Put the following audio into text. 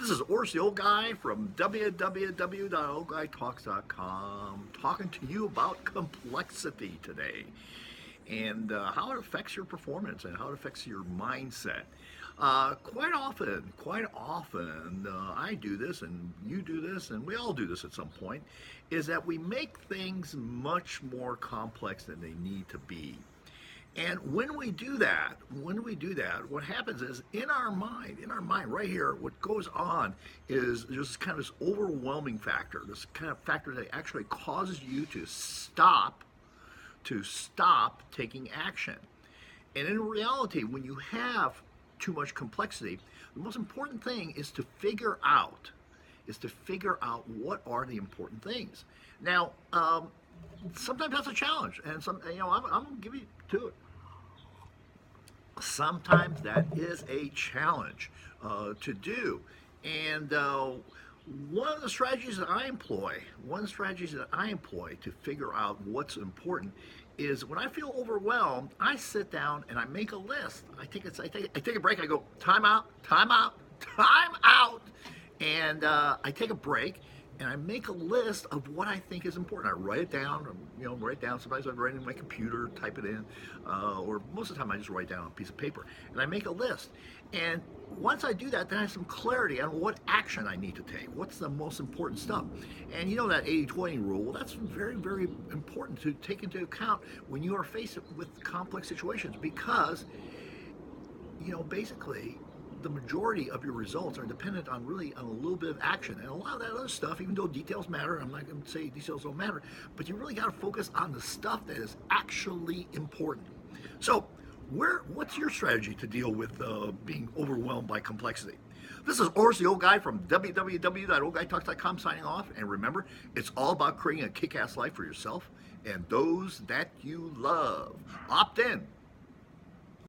This is Ors, the old guy from www.oldguytalks.com, talking to you about complexity today and how it affects your performance and how it affects your mindset. Quite often, I do this and you do this and we all do this at some point, is that we make things much more complex than they need to be. And when we do that, what happens is in our mind right here, what goes on is there's kind of this overwhelming factor, this kind of factor that actually causes you to stop taking action. And in reality, when you have too much complexity, the most important thing is to figure out what are the important things. Now, sometimes that's a challenge, and I'm gonna give you to it. Sometimes that is a challenge to do, and one of the strategies that I employ, to figure out what's important, is when I feel overwhelmed, I sit down and I make a list. I take a break. And I go time out, and I take a break and I make a list of what I think is important. I write it down, Sometimes I write it in my computer, type it in, or most of the time I just write it down on a piece of paper. And I make a list. And once I do that, then I have some clarity on what action I need to take. What's the most important stuff? And you know that 80-20 rule, well, that's very, very important to take into account when you are faced with complex situations because, basically, the majority of your results are dependent on a little bit of action, and a lot of that other stuff, even though details matter, I'm not going to say details don't matter, but you really got to focus on the stuff that is actually important. So what's your strategy to deal with being overwhelmed by complexity? This is Ors, the old guy from www.oldguytalks.com signing off, and remember, it's all about creating a kick-ass life for yourself and those that you love. Opt in.